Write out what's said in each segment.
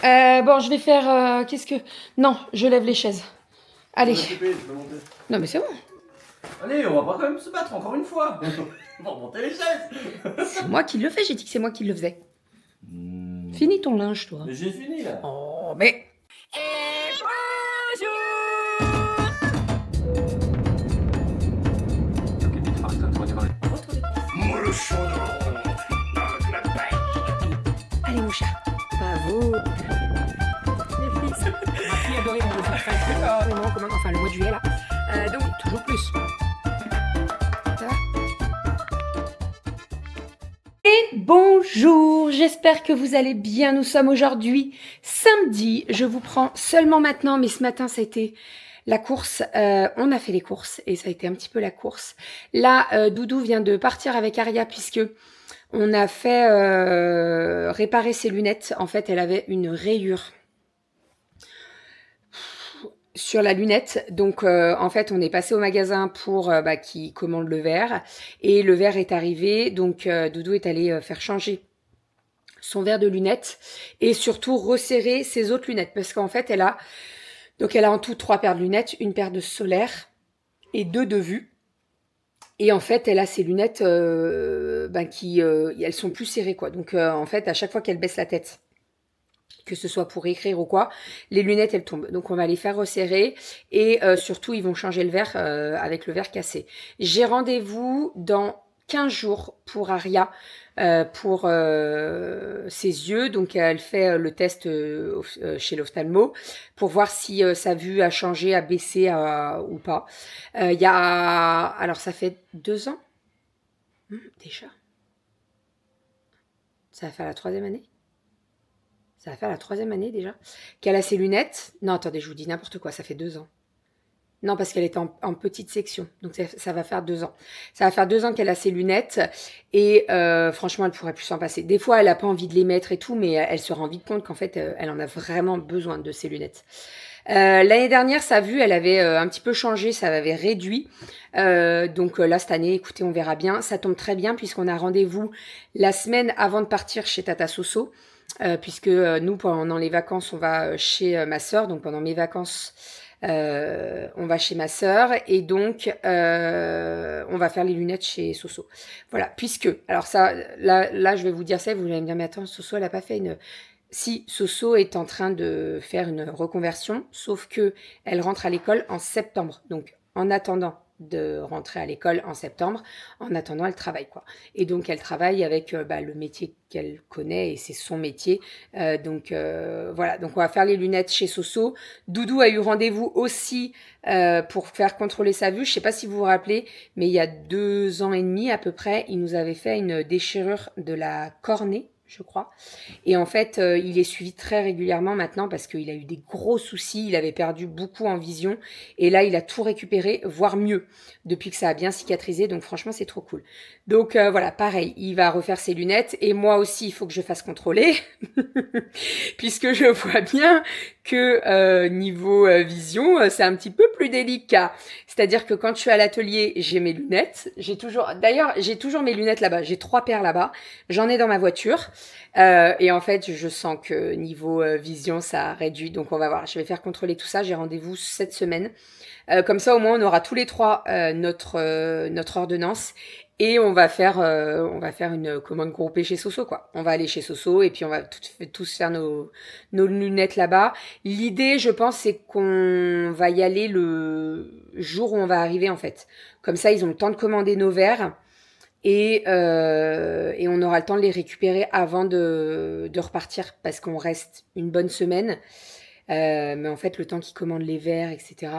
Bon, je vais faire... qu'est-ce que... Non, je lève les chaises. Allez. Non, mais c'est bon. Allez, on va pas quand même se battre encore une fois. On va monter les chaises. C'est moi qui le fais, j'ai dit que c'est moi qui le faisais. Finis ton linge, toi. Mais j'ai fini là. Oh, mais... Allez, mon chat. Bravo. Les fils. Ma fille adorait mon dessin enfin, le mois de juillet, là. Donc, toujours plus. Ça va? Et bonjour, j'espère que vous allez bien. Nous sommes aujourd'hui samedi. Je vous prends seulement maintenant, mais ce matin, ça a été la course. On a fait les courses et ça a été un petit peu la course. Là, Doudou vient de partir avec Aria puisque on a fait réparer ses lunettes. En fait, elle avait une rayure sur la lunette. Donc, en fait, on est passé au magasin pour qui commande le verre. Et le verre est arrivé. Donc, Doudou est allé faire changer son verre de lunettes. Et surtout, resserrer ses autres lunettes. Parce qu'en fait, elle a en tout 3 paires de lunettes. Une paire de solaire et 2 de vue. Et en fait, elle a ses lunettes elles sont plus serrées, quoi. Donc, en fait, à chaque fois qu'elle baisse la tête, que ce soit pour écrire ou quoi, les lunettes, elles tombent. Donc, on va les faire resserrer. Et surtout, ils vont changer le verre avec le verre cassé. J'ai rendez-vous dans 15 jours pour Aria, pour ses yeux. Donc, elle fait le test chez l'ophtalmo pour voir si sa vue a changé, a baissé ou pas. Alors, ça fait 2 ans déjà. Ça va faire la 3e année. Ça va faire la 3e année déjà. Qu'elle a ses lunettes. Non, attendez, je vous dis n'importe quoi, ça fait 2 ans. Non, parce qu'elle était en petite section. Donc, ça va faire 2 ans. Ça va faire 2 ans qu'elle a ses lunettes. Et franchement, elle pourrait plus s'en passer. Des fois, elle n'a pas envie de les mettre et tout, mais elle se rend vite compte qu'en fait, elle en a vraiment besoin de ses lunettes. L'année dernière, sa vue, elle avait un petit peu changé, ça avait réduit. Donc là, cette année, écoutez, on verra bien. Ça tombe très bien puisqu'on a rendez-vous la semaine avant de partir chez Tata Soso. Puisque nous, pendant les vacances, on va chez ma sœur. Donc pendant mes vacances, on va chez ma sœur. Et donc, on va faire les lunettes chez Soso. Voilà, puisque... Alors ça, là, je vais vous dire ça et vous allez me dire, mais attends, Soso, elle n'a pas fait une... Si, Soso est en train de faire une reconversion, sauf que elle rentre à l'école en septembre. Donc, en attendant de rentrer à l'école en septembre, en attendant, elle travaille, quoi. Et donc, elle travaille avec le métier qu'elle connaît et c'est son métier. Voilà, donc on va faire les lunettes chez Soso. Doudou a eu rendez-vous aussi pour faire contrôler sa vue. Je ne sais pas si vous vous rappelez, mais il y a 2 ans et demi à peu près, il nous avait fait une déchirure de la cornée, je crois. Et en fait, il est suivi très régulièrement maintenant parce qu'il a eu des gros soucis. Il avait perdu beaucoup en vision. Et là, il a tout récupéré, voire mieux, depuis que ça a bien cicatrisé. Donc franchement, c'est trop cool. Donc voilà, pareil, il va refaire ses lunettes. Et moi aussi, il faut que je fasse contrôler. Puisque je vois bien que niveau vision, c'est un petit peu plus délicat. C'est-à-dire que quand je suis à l'atelier, j'ai mes lunettes. D'ailleurs, j'ai toujours mes lunettes là-bas. J'ai 3 paires là-bas. J'en ai dans ma voiture. Et en fait, je sens que niveau vision, ça réduit. Donc, on va voir. Je vais faire contrôler tout ça. J'ai rendez-vous cette semaine. Comme ça, au moins, on aura tous les 3 notre ordonnance. Et on va faire une commande groupée chez Soso, quoi. On va aller chez Soso et puis on va tous faire nos lunettes là-bas. L'idée, je pense, c'est qu'on va y aller le jour où on va arriver, en fait. Comme ça, ils ont le temps de commander nos verres. Et on aura le temps de les récupérer avant de repartir parce qu'on reste une bonne semaine. Mais en fait, le temps qu'ils commandent les verres, etc.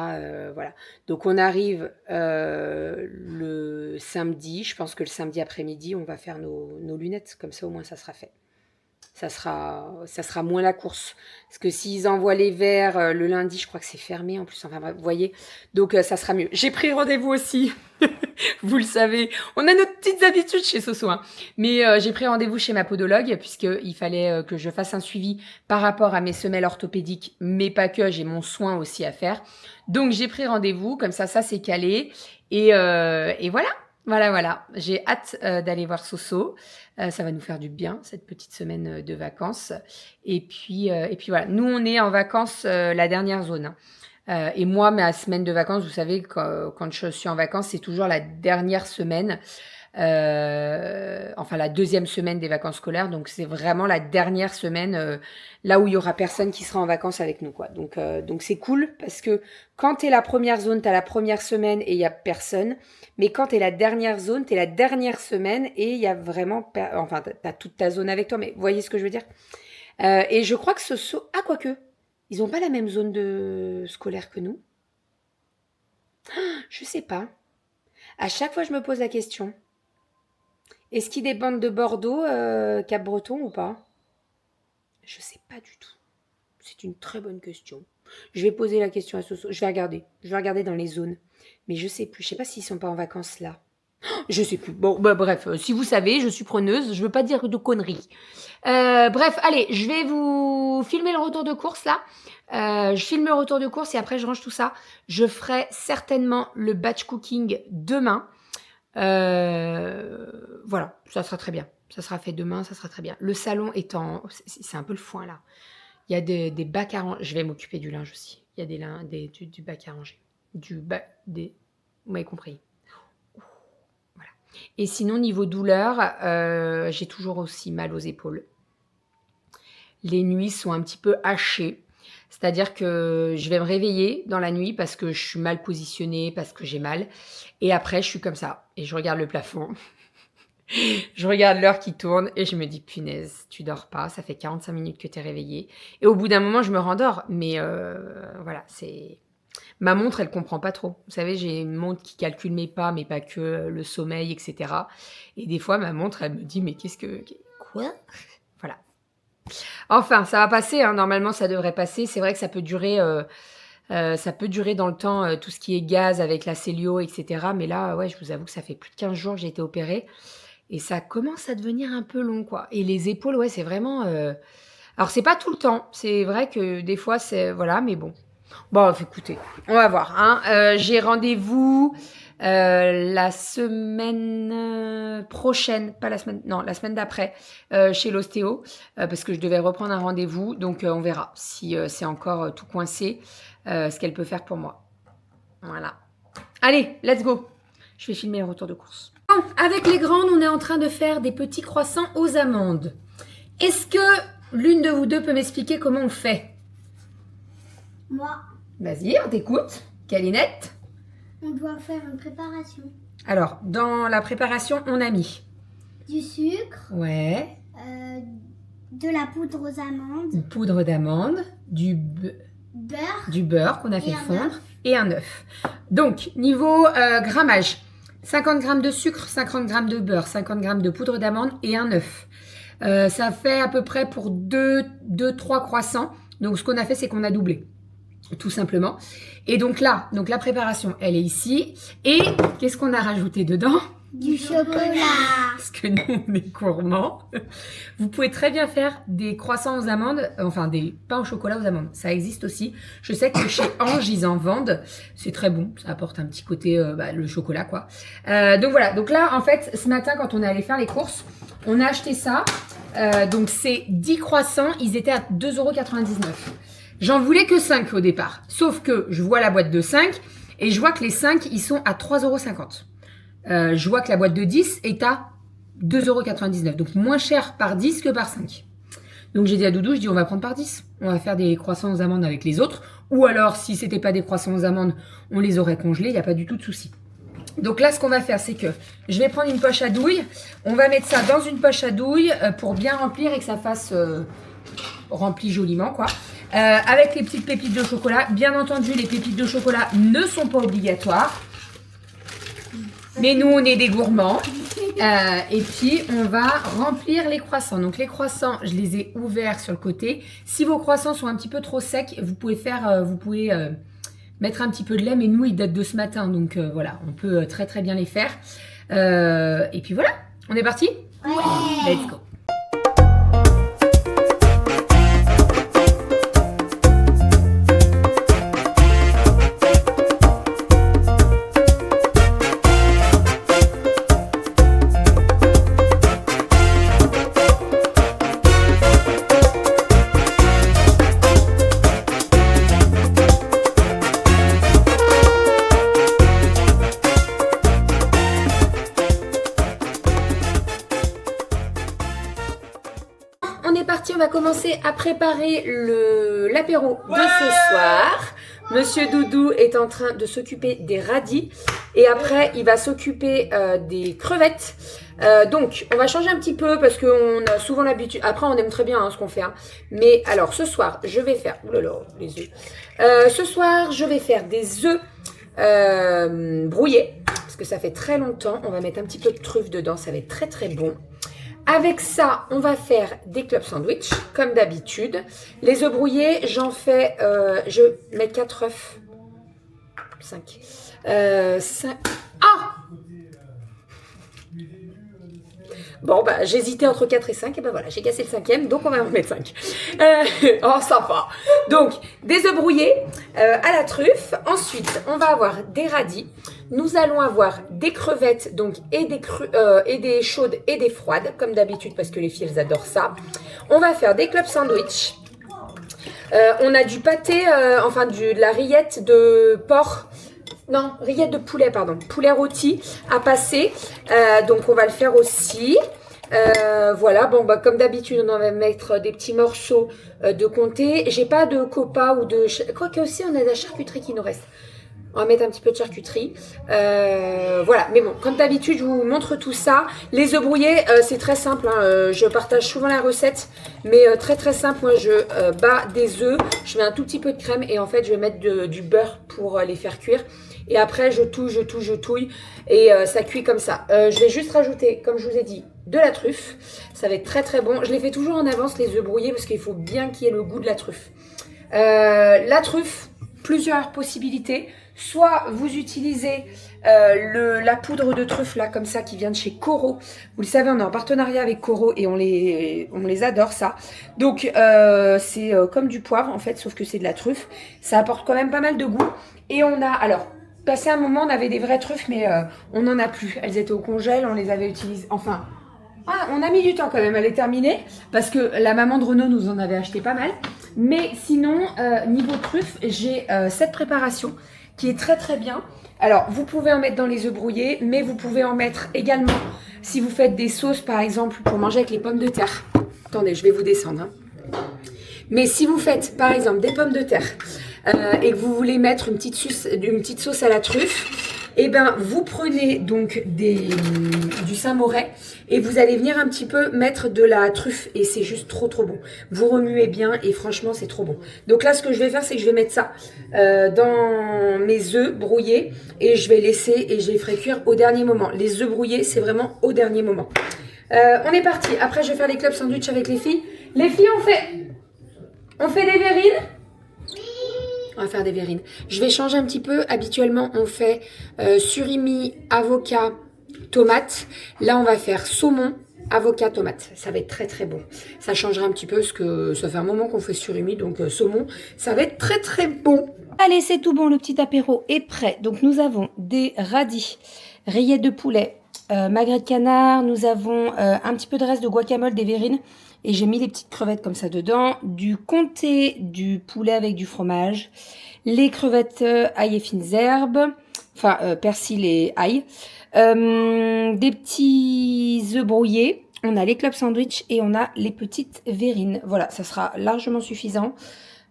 Voilà. Donc, on arrive le samedi. Je pense que le samedi après-midi, on va faire nos lunettes. Comme ça, au moins, ça sera fait. Ça sera moins la course. Parce que s'ils envoient les verres le lundi, je crois que c'est fermé en plus. Enfin bref, vous voyez. Donc ça sera mieux. J'ai pris rendez-vous aussi. Vous le savez. On a nos petites habitudes chez Soso. Hein. Mais j'ai pris rendez-vous chez ma podologue puisqu'il fallait que je fasse un suivi par rapport à mes semelles orthopédiques. Mais pas que, j'ai mon soin aussi à faire. Donc j'ai pris rendez-vous. Comme ça c'est calé. Et voilà. Voilà, voilà. J'ai hâte d'aller voir Soso. Ça va nous faire du bien, cette petite semaine de vacances. Et puis voilà. Nous, on est en vacances la dernière zone. Hein. Et moi, ma semaine de vacances, vous savez, quand je suis en vacances, c'est toujours la dernière semaine. Enfin, la deuxième semaine des vacances scolaires. Donc, c'est vraiment la dernière semaine là où il y aura personne qui sera en vacances avec nous, quoi. Donc c'est cool parce que quand t'es la première zone, t'as la première semaine et il y a personne. Mais quand t'es la dernière zone, t'es la dernière semaine et il y a vraiment, enfin, t'as toute ta zone avec toi. Mais vous voyez ce que je veux dire? Et je crois que ah, quoique, ils ont pas la même zone de scolaire que nous. Je sais pas. À chaque fois, je me pose la question. Est-ce qu'ils dépendent de Bordeaux, Cap-Breton ou pas? Je sais pas du tout. C'est une très bonne question. Je vais poser la question à Soso. Je vais regarder dans les zones. Mais je sais plus. Je sais pas s'ils sont pas en vacances là. Je sais plus. Bon, bah, bref, si vous savez, je suis preneuse. Je veux pas dire de conneries. Bref, allez, je vais vous filmer le retour de course là. Je filme le retour de course et après je range tout ça. Je ferai certainement le batch cooking demain. Voilà, ça sera très bien. Ça sera fait demain, ça sera très bien. Le salon étant... C'est un peu le foin là. Il y a des bacs à ranger. Je vais m'occuper du linge aussi. Il y a du bac à ranger. Vous m'avez compris. Voilà. Et sinon, niveau douleur, j'ai toujours aussi mal aux épaules. Les nuits sont un petit peu hachées. C'est-à-dire que je vais me réveiller dans la nuit parce que je suis mal positionnée, parce que j'ai mal. Et après, je suis comme ça. Et je regarde le plafond. Je regarde l'heure qui tourne et je me dis, punaise, tu dors pas. Ça fait 45 minutes que tu es réveillée. Et au bout d'un moment, je me rendors. Mais voilà, c'est... Ma montre, elle comprend pas trop. Vous savez, j'ai une montre qui calcule mes pas, mais pas que le sommeil, etc. Et des fois, ma montre, elle me dit, mais qu'est-ce que... Quoi? Voilà. Enfin, ça va passer. Hein. Normalement, ça devrait passer. C'est vrai que ça peut durer dans le temps, tout ce qui est gaz avec la cellio, etc. Mais là, ouais, je vous avoue que ça fait plus de 15 jours que j'ai été opérée. Et ça commence à devenir un peu long, quoi. Et les épaules, ouais, c'est vraiment... Alors, c'est pas tout le temps. C'est vrai que des fois, c'est... Voilà, mais bon. Bon, écoutez, on va voir. Hein. J'ai rendez-vous la semaine prochaine, pas la semaine... Non, la semaine d'après, chez l'ostéo, parce que je devais reprendre un rendez-vous. Donc, on verra si c'est encore tout coincé, ce qu'elle peut faire pour moi. Voilà. Allez, let's go. Je vais filmer le retour de course. Bon, avec les grandes, on est en train de faire des petits croissants aux amandes. Est-ce que l'une de vous deux peut m'expliquer comment on fait? Moi, Vas-y, on t'écoute. Calinette. on doit faire une préparation. Alors, dans la préparation, on a mis... Du sucre, Ouais. de la poudre aux amandes, Une poudre d'amande, beurre, du beurre qu'on a fait un fondre œuf. et un œuf. Donc, niveau grammage, 50 g de sucre, 50 g de beurre, 50 g de poudre d'amande et un œuf. Ça fait à peu près pour 2-3 croissants. Donc, ce qu'on a fait, c'est qu'on a doublé. Tout simplement. Et donc là, la préparation, elle est ici. Et qu'est-ce qu'on a rajouté dedans? Du chocolat. Parce que nous, on est gourmands. Vous pouvez très bien faire des croissants aux amandes, enfin des pains au chocolat aux amandes. Ça existe aussi. Je sais que chez Ange, ils en vendent. C'est très bon. Ça apporte un petit côté, le chocolat, quoi. Donc voilà. Donc là, en fait, ce matin, quand on est allé faire les courses, on a acheté ça. Donc c'est 10 croissants. Ils étaient à 2,99 €. J'en voulais que 5 au départ. Sauf que je vois la boîte de 5 et je vois que les 5, ils sont à 3,50 €. Je vois que la boîte de 10 est à 2,99 €. Donc moins cher par 10 que par 5. Donc j'ai dit à Doudou, je dis on va prendre par 10. On va faire des croissants aux amandes avec les autres. Ou alors, si c'était pas des croissants aux amandes, on les aurait congelés. Il n'y a pas du tout de souci. Donc là, ce qu'on va faire, c'est que je vais prendre une poche à douille. On va mettre ça dans une poche à douille pour bien remplir et que ça fasse rempli joliment, quoi. Avec les petites pépites de chocolat. Bien entendu, les pépites de chocolat ne sont pas obligatoires. Mais nous, on est des gourmands. Et puis, on va remplir les croissants. Donc, les croissants, je les ai ouverts sur le côté. Si vos croissants sont un petit peu trop secs, vous pouvez mettre un petit peu de lait. Mais nous, ils datent de ce matin. Donc, voilà, on peut très, très bien les faire. Et puis, voilà, on est parti? Ouais. Let's go. commencer à préparer l'apéro de ce soir. Monsieur Doudou est en train de s'occuper des radis et après il va s'occuper des crevettes. Donc on va changer un petit peu parce qu'on a souvent l'habitude. Après on aime très bien ce qu'on fait. Hein. Mais alors ce soir je vais faire... Oh là là, les œufs. Ce soir je vais faire des œufs brouillés parce que ça fait très longtemps. On va mettre un petit peu de truffe dedans, ça va être très très bon. Avec ça, on va faire des club sandwich, comme d'habitude. Les œufs brouillés, j'en fais... je mets 4 œufs. 5. 5. Ah! Bon, bah, j'hésitais entre 4 et 5. Et ben voilà, j'ai cassé le 5e, donc on va en mettre 5. Oh, sympa. Donc, des œufs brouillés à la truffe. Ensuite, on va avoir des radis. Nous allons avoir des crevettes, donc et des chaudes et des froides, comme d'habitude, parce que les filles, elles adorent ça. On va faire des club sandwich. On a du pâté, enfin de la rillette de porc. Non, rillette de poulet, pardon. Poulet rôti à passer. Donc, on va le faire aussi. Voilà, bon, bah, comme d'habitude, on va mettre des petits morceaux de comté. J'ai pas de copa ou de... Quoique aussi, on a de la charcuterie qui nous reste. On va mettre un petit peu de charcuterie. Voilà, mais bon, comme d'habitude, je vous montre tout ça. Les œufs brouillés, c'est très simple. Hein. Je partage souvent la recette, mais très très simple. Moi, je bats des œufs, je mets un tout petit peu de crème et en fait, je vais mettre du beurre pour les faire cuire. Et après, je touille et ça cuit comme ça. Je vais juste rajouter, comme je vous ai dit, de la truffe. Ça va être très très bon. Je les fais toujours en avance, les œufs brouillés, parce qu'il faut bien qu'il y ait le goût de la truffe. La truffe, plusieurs possibilités. Soit vous utilisez la poudre de truffe là comme ça qui vient de chez Coro. Vous le savez, on est en partenariat avec Coro et on les adore ça. Donc c'est comme du poivre en fait, sauf que c'est de la truffe. Ça apporte quand même pas mal de goût. Et on a, alors, passé un moment, on avait des vraies truffes, mais on n'en a plus. Elles étaient au congèle, on les avait utilisées, enfin... Ah, on a mis du temps quand même à les terminer parce que la maman de Renaud nous en avait acheté pas mal. Mais sinon, niveau truffe, j'ai cette préparation qui est très très bien. Alors, vous pouvez en mettre dans les œufs brouillés, mais vous pouvez en mettre également si vous faites des sauces, par exemple, pour manger avec les pommes de terre. Attendez, je vais vous descendre. Hein. Mais si vous faites, par exemple, des pommes de terre et que vous voulez mettre une petite sauce à la truffe, et ben vous prenez donc du Saint-Moré et vous allez venir un petit peu mettre de la truffe et c'est juste trop trop bon. Vous remuez bien et franchement c'est trop bon. Donc là ce que je vais faire c'est que je vais mettre ça dans mes œufs brouillés et je vais laisser et je les ferai cuire au dernier moment. Les œufs brouillés c'est vraiment au dernier moment. On est parti. Après je vais faire les clubs sandwich avec les filles. Les filles on fait des verrines. On va faire des verrines. Je vais changer un petit peu. Habituellement, on fait surimi, avocat, tomate. Là, on va faire saumon, avocat, tomate. Ça va être très très bon. Ça changera un petit peu parce que ça fait un moment qu'on fait surimi. Donc, saumon, ça va être très très bon. Allez, c'est tout bon. Le petit apéro est prêt. Donc, nous avons des radis, rillettes de poulet, magret de canard. Nous avons un petit peu de reste de guacamole, des verrines. Et j'ai mis les petites crevettes comme ça dedans, du comté, du poulet avec du fromage, les crevettes ail et fines herbes, enfin persil et ail, des petits œufs brouillés, on a les club sandwich et on a les petites verrines. Voilà, ça sera largement suffisant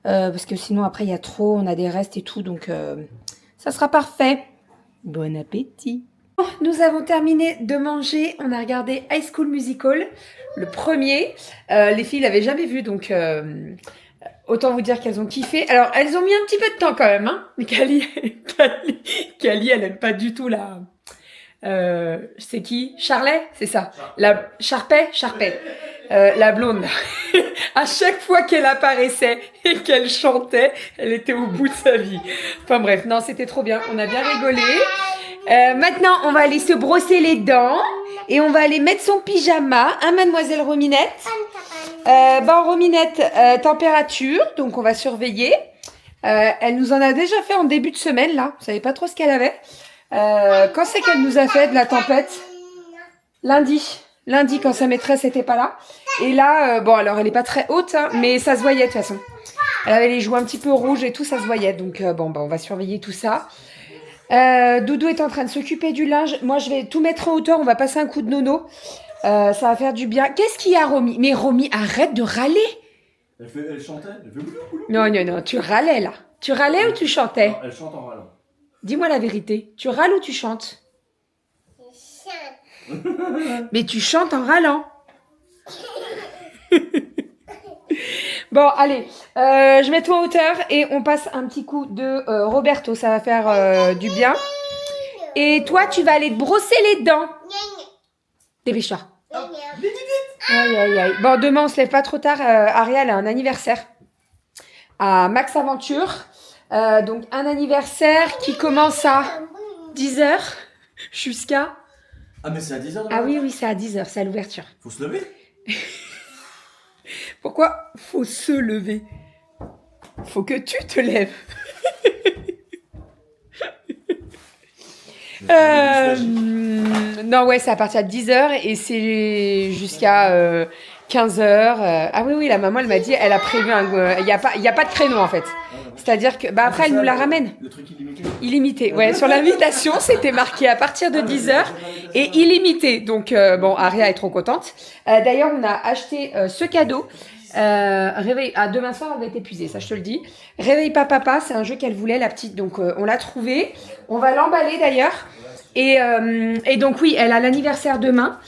parce que sinon après il y a trop, on a des restes et tout, donc ça sera parfait. Bon appétit! Nous avons terminé de manger, on a regardé High School Musical, le premier. Les filles l'avaient jamais vu, donc autant vous dire qu'elles ont kiffé. Alors, elles ont mis un petit peu de temps quand même, hein. Mais Kali, elle aime pas du tout la... c'est qui? Charlet? C'est ça. La Charpet? La blonde. À chaque fois qu'elle apparaissait et qu'elle chantait, elle était au bout de sa vie. Enfin bref, non, c'était trop bien. On a bien rigolé. Maintenant, on va aller se brosser les dents et on va aller mettre son pyjama, hein, mademoiselle Rominette. Rominette, température, donc on va surveiller. Elle nous en a déjà fait en début de semaine, là. Vous savez pas trop ce qu'elle avait. Quand c'est qu'elle nous a fait de la tempête? Lundi, quand sa maîtresse était pas là. Et là, bon, alors elle est pas très haute, hein, mais ça se voyait de toute façon. Elle avait les joues un petit peu rouges et tout, ça se voyait. Donc, on va surveiller tout ça. Doudou est en train de s'occuper du linge. Moi, je vais tout mettre en hauteur. On va passer un coup de nono. Ça va faire du bien. Qu'est-ce qu'il y a, Romy? Mais Romy, arrête de râler. Elle chantait. Elle fait boulou, boulou. Non, non, non, tu râlais là. Tu râlais ou tu chantais? Non, elle chante en râlant. Dis-moi la vérité. Tu râles ou tu chantes? Mais tu chantes en râlant. Bon, allez, je mets toi en hauteur et on passe un petit coup de Roberto. Ça va faire du bien. Et toi, tu vas aller te brosser les dents. Dépêche-toi. Aïe, aïe, aïe. Bon, demain, on se lève pas trop tard. Ariel a un anniversaire à Max Aventure. Donc, un anniversaire qui commence à 10h jusqu'à... Ah, mais c'est à 10h de Ah oui, oui, c'est à 10h, c'est à l'ouverture. Faut se lever. Pourquoi faut se lever? Faut que tu te lèves. Non, ouais, c'est à partir de 10h et c'est jusqu'à 15h. Ah oui, oui, la maman, elle m'a dit, elle a prévu un... Il n'y a pas de créneau, en fait. C'est-à-dire que... Bah après, elle nous la ramène. Le truc illimité. Illimité. Ouais, sur l'invitation, c'était marqué à partir de 10h et illimité. Donc, bon, Aria est trop contente. D'ailleurs, on a acheté ce cadeau. Réveil... Ah, demain soir, elle va être épuisée, ça, je te le dis. Réveille pas papa, c'est un jeu qu'elle voulait, la petite. Donc, on l'a trouvé. On va l'emballer, d'ailleurs. Et donc, oui, elle a l'anniversaire demain.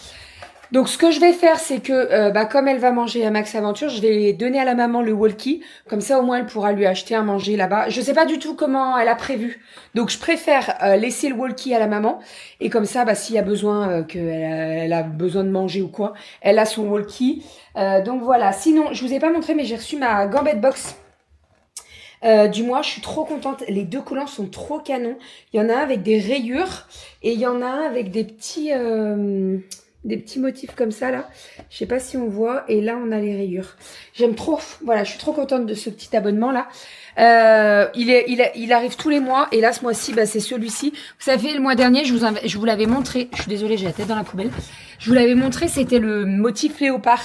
Donc, ce que je vais faire, c'est que, comme elle va manger à Max Aventure, je vais donner à la maman le walkie. Comme ça, au moins, elle pourra lui acheter à manger là-bas. Je sais pas du tout comment elle a prévu. Donc, je préfère laisser le walkie à la maman. Et comme ça, s'il y a besoin, elle a besoin de manger ou quoi, elle a son walkie. Donc, voilà. Sinon, je vous ai pas montré, mais j'ai reçu ma gambette box du mois. Je suis trop contente. Les deux collants sont trop canons. Il y en a un avec des rayures et il y en a un avec des petits motifs comme ça là. Je sais pas si on voit. Et là, on a les rayures. J'aime trop. Voilà, je suis trop contente de ce petit abonnement là. Il arrive tous les mois. Et là, ce mois-ci, c'est celui-ci. Vous savez, le mois dernier, je vous l'avais montré. Je suis désolée, j'ai la tête dans la poubelle. Je vous l'avais montré, c'était le motif léopard.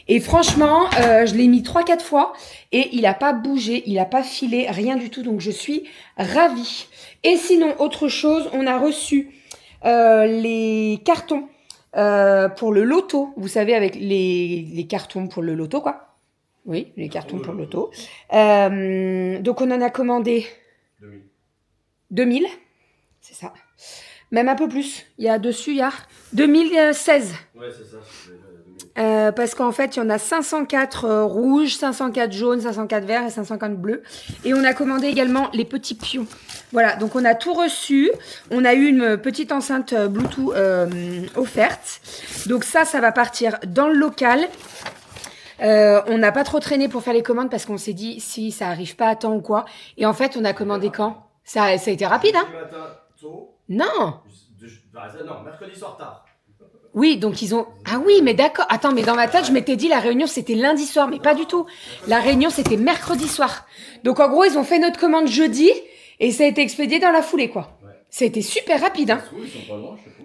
Et franchement, je l'ai mis 3-4 fois et il n'a pas bougé, il n'a pas filé, rien du tout. Donc, je suis ravie. Et sinon, autre chose, on a reçu les cartons pour le loto. Vous savez, avec les cartons pour le loto, quoi. Oui, les cartons pour le loto. Donc, on en a commandé 2000. C'est ça. Même un peu plus. Il y a 2016. Ouais, c'est ça. Parce qu'en fait, il y en a 504 rouges, 504 jaunes, 504 verts et 504 bleus. Et on a commandé également les petits pions. Voilà, donc on a tout reçu. On a eu une petite enceinte Bluetooth offerte. Donc ça va partir dans le local. On n'a pas trop traîné pour faire les commandes parce qu'on s'est dit si ça arrive pas à temps ou quoi. Et en fait, on a commandé quand? Ça a été rapide, hein? Matin, tôt. Non. Non, mercredi soir tard. Oui, donc ils ont... Ah oui, mais d'accord. Attends, mais dans ma tête, je m'étais dit la réunion, c'était lundi soir, mais pas du tout. La réunion, c'était mercredi soir. Donc en gros, ils ont fait notre commande jeudi et ça a été expédié dans la foulée, quoi. Ouais. Ça a été super rapide, hein. Ils sont pas loin, je sais pas.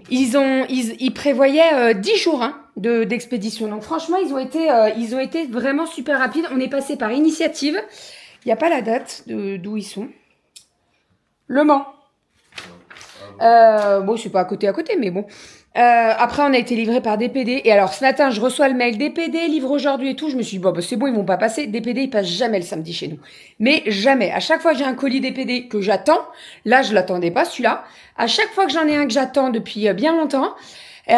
Ils prévoyaient 10 jours hein, d'expédition. Donc franchement, ils ont été vraiment super rapides. On est passé par initiative. Il n'y a pas la date d'où ils sont. Le Mans. Bon, c'est pas à côté, mais bon. Après, on a été livré par DPD. Et alors, ce matin, je reçois le mail DPD, livre aujourd'hui et tout. Je me suis dit, c'est bon, ils vont pas passer. DPD, ils passent jamais le samedi chez nous. Mais jamais. À chaque fois que j'ai un colis DPD que j'attends, là, je l'attendais pas, celui-là. À chaque fois que j'en ai un que j'attends depuis bien longtemps, tu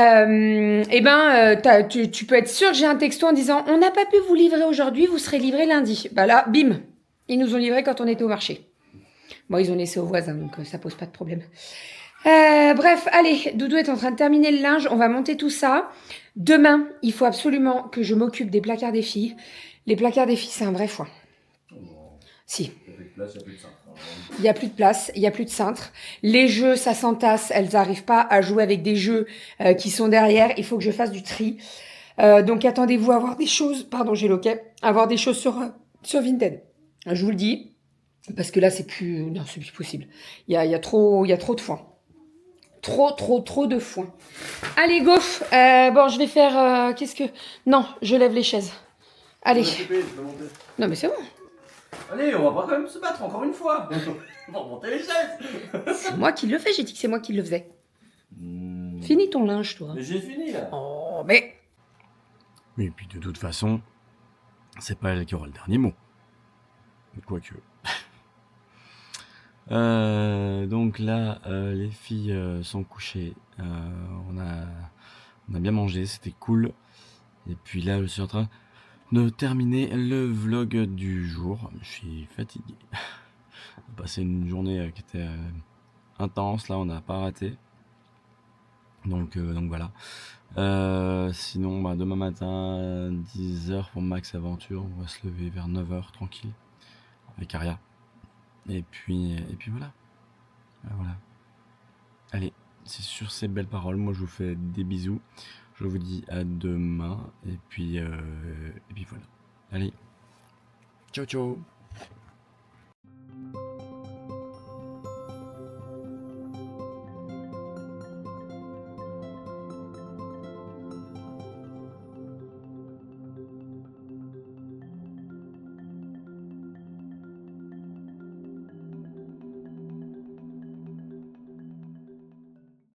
peux être sûr que j'ai un texto en disant, on n'a pas pu vous livrer aujourd'hui, vous serez livré lundi. Bah là, bim. Ils nous ont livré quand on était au marché. Bon, ils ont laissé aux voisins, donc ça pose pas de problème. Bref, allez, Doudou est en train de terminer le linge, on va monter tout ça. Demain, il faut absolument que je m'occupe des placards des filles. Les placards des filles, c'est un vrai foin. Si. Il n'y a plus de place, il n'y a plus de cintre. Les jeux, ça s'entasse, elles n'arrivent pas à jouer avec des jeux qui sont derrière. Il faut que je fasse du tri. Donc attendez-vous à avoir des choses, pardon, j'ai loquet, avoir des choses sur Vinted. Je vous le dis, parce que là, c'est plus possible. Il y a trop de foin. Trop de foin. Allez, go. Bon, je vais faire... Non, je lève les chaises. Allez. Non, mais c'est bon. Allez, on va pas quand même se battre encore une fois. On va remonter les chaises. C'est moi qui le fais, j'ai dit que c'est moi qui le faisais. Finis ton linge, toi. Mais j'ai fini, là. Oh, mais... Et puis, de toute façon, c'est pas elle qui aura le dernier mot. Quoique. Donc là, les filles sont couchées. On a bien mangé, c'était cool. Et puis là, je suis en train de terminer le vlog du jour. Je suis fatigué. On a passé une journée qui était intense. Là, on n'a pas raté. Donc voilà. Sinon, bah, demain matin, 10h pour Max Aventure. On va se lever vers 9h tranquille avec Aria. Et puis voilà. Voilà. Allez, c'est sur ces belles paroles. Moi, je vous fais des bisous. Je vous dis à demain. Et puis voilà. Allez, ciao ciao.